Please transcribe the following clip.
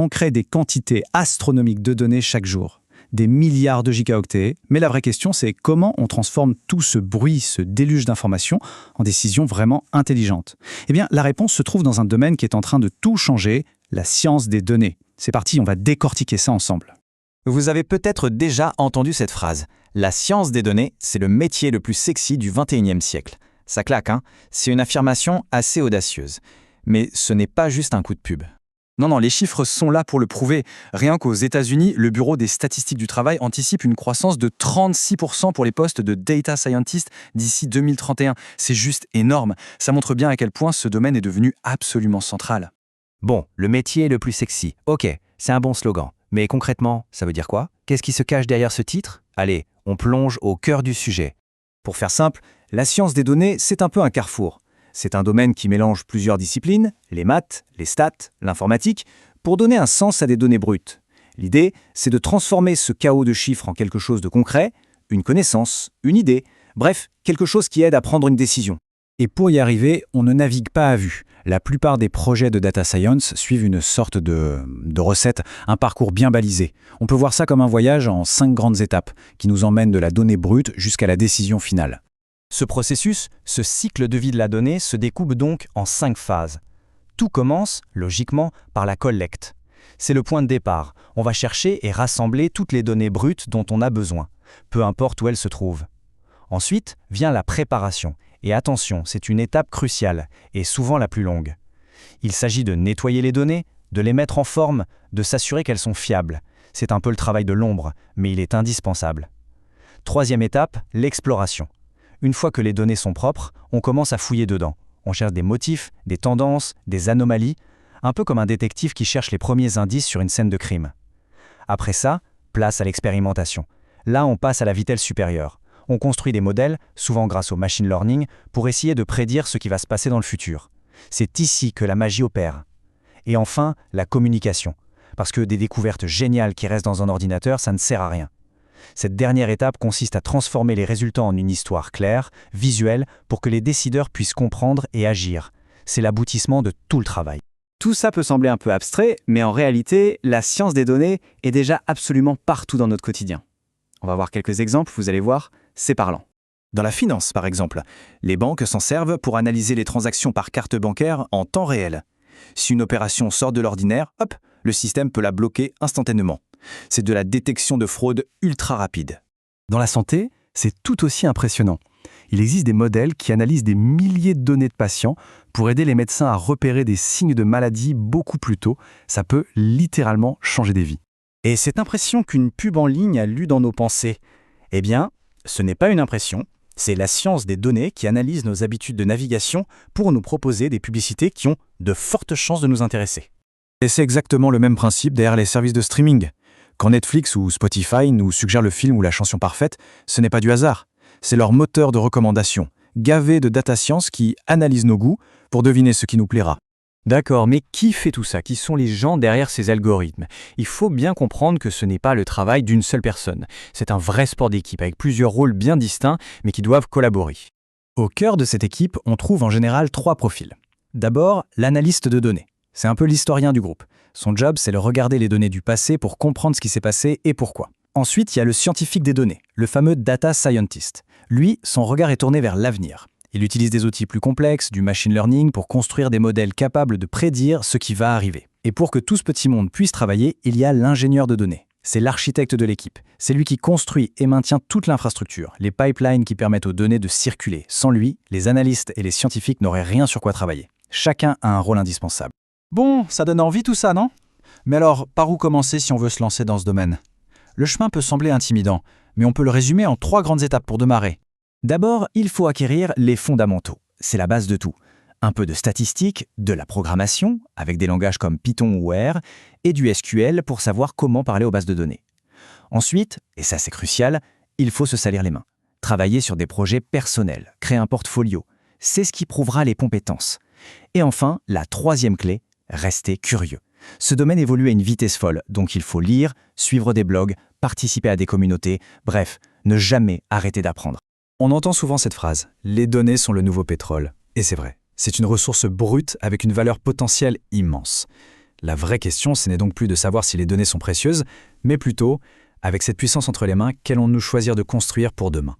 on crée des quantités astronomiques de données chaque jour, des milliards de gigaoctets, mais la vraie question c'est comment on transforme tout ce bruit, ce déluge d'informations en décisions vraiment intelligentes. Eh bien, la réponse se trouve dans un domaine qui est en train de tout changer, la science des données. C'est parti, on va décortiquer ça ensemble. Vous avez peut-être déjà entendu cette phrase. La science des données, c'est le métier le plus sexy du 21e siècle. Ça claque, hein? C'est une affirmation assez audacieuse. Mais ce n'est pas juste un coup de pub. Non, les chiffres sont là pour le prouver. Rien qu'aux États-Unis, le Bureau des statistiques du travail anticipe une croissance de 36% pour les postes de data scientist d'ici 2031. C'est juste énorme. Ça montre bien à quel point ce domaine est devenu absolument central. Bon, le métier le plus sexy. Ok, c'est un bon slogan. Mais concrètement, ça veut dire quoi? Qu'est-ce qui se cache derrière ce titre? Allez, on plonge au cœur du sujet. Pour faire simple, la science des données, c'est un peu un carrefour. C'est un domaine qui mélange plusieurs disciplines, les maths, les stats, l'informatique, pour donner un sens à des données brutes. L'idée, c'est de transformer ce chaos de chiffres en quelque chose de concret, une connaissance, une idée, bref, quelque chose qui aide à prendre une décision. Et pour y arriver, on ne navigue pas à vue. La plupart des projets de data science suivent une sorte de recette, un parcours bien balisé. On peut voir ça comme un voyage en 5 grandes étapes, qui nous emmènent de la donnée brute jusqu'à la décision finale. Ce processus, ce cycle de vie de la donnée se découpe donc en 5 phases. Tout commence, logiquement, par la collecte. C'est le point de départ. On va chercher et rassembler toutes les données brutes dont on a besoin, peu importe où elles se trouvent. Ensuite vient la préparation. Et attention, c'est une étape cruciale et souvent la plus longue. Il s'agit de nettoyer les données, de les mettre en forme, de s'assurer qu'elles sont fiables. C'est un peu le travail de l'ombre, mais il est indispensable. Troisième étape, l'exploration. Une fois que les données sont propres, on commence à fouiller dedans. On cherche des motifs, des tendances, des anomalies, un peu comme un détective qui cherche les premiers indices sur une scène de crime. Après ça, place à l'expérimentation. Là, on passe à la vitesse supérieure. On construit des modèles, souvent grâce au machine learning, pour essayer de prédire ce qui va se passer dans le futur. C'est ici que la magie opère. Et enfin, la communication. Parce que des découvertes géniales qui restent dans un ordinateur, ça ne sert à rien. Cette dernière étape consiste à transformer les résultats en une histoire claire, visuelle, pour que les décideurs puissent comprendre et agir. C'est l'aboutissement de tout le travail. Tout ça peut sembler un peu abstrait, mais en réalité, la science des données est déjà absolument partout dans notre quotidien. On va voir quelques exemples, vous allez voir, c'est parlant. Dans la finance, par exemple, les banques s'en servent pour analyser les transactions par carte bancaire en temps réel. Si une opération sort de l'ordinaire, hop, le système peut la bloquer instantanément. C'est de la détection de fraude ultra rapide. Dans la santé, c'est tout aussi impressionnant. Il existe des modèles qui analysent des milliers de données de patients pour aider les médecins à repérer des signes de maladie beaucoup plus tôt. Ça peut littéralement changer des vies. Et cette impression qu'une pub en ligne a lu dans nos pensées, eh bien, ce n'est pas une impression, c'est la science des données qui analyse nos habitudes de navigation pour nous proposer des publicités qui ont de fortes chances de nous intéresser. Et c'est exactement le même principe derrière les services de streaming. Quand Netflix ou Spotify nous suggèrent le film ou la chanson parfaite, ce n'est pas du hasard. C'est leur moteur de recommandation, gavé de data science qui analyse nos goûts pour deviner ce qui nous plaira. D'accord, mais qui fait tout ça? Qui sont les gens derrière ces algorithmes? Il faut bien comprendre que ce n'est pas le travail d'une seule personne. C'est un vrai sport d'équipe avec plusieurs rôles bien distincts, mais qui doivent collaborer. Au cœur de cette équipe, on trouve en général 3 profils. D'abord, l'analyste de données. C'est un peu l'historien du groupe. Son job, c'est de regarder les données du passé pour comprendre ce qui s'est passé et pourquoi. Ensuite, il y a le scientifique des données, le fameux data scientist. Lui, son regard est tourné vers l'avenir. Il utilise des outils plus complexes, du machine learning, pour construire des modèles capables de prédire ce qui va arriver. Et pour que tout ce petit monde puisse travailler, il y a l'ingénieur de données. C'est l'architecte de l'équipe. C'est lui qui construit et maintient toute l'infrastructure, les pipelines qui permettent aux données de circuler. Sans lui, les analystes et les scientifiques n'auraient rien sur quoi travailler. Chacun a un rôle indispensable. Bon, ça donne envie tout ça, non? Mais alors, par où commencer si on veut se lancer dans ce domaine? Le chemin peut sembler intimidant, mais on peut le résumer en 3 grandes étapes pour démarrer. D'abord, il faut acquérir les fondamentaux. C'est la base de tout. Un peu de statistique, de la programmation, avec des langages comme Python ou R, et du SQL pour savoir comment parler aux bases de données. Ensuite, et ça c'est crucial, il faut se salir les mains. Travailler sur des projets personnels, créer un portfolio. C'est ce qui prouvera les compétences. Et enfin, la 3e clé, rester curieux. Ce domaine évolue à une vitesse folle, donc il faut lire, suivre des blogs, participer à des communautés, bref, ne jamais arrêter d'apprendre. On entend souvent cette phrase « les données sont le nouveau pétrole ». Et c'est vrai, c'est une ressource brute avec une valeur potentielle immense. La vraie question, ce n'est donc plus de savoir si les données sont précieuses, mais plutôt, avec cette puissance entre les mains, qu'allons-nous choisir de construire pour demain ?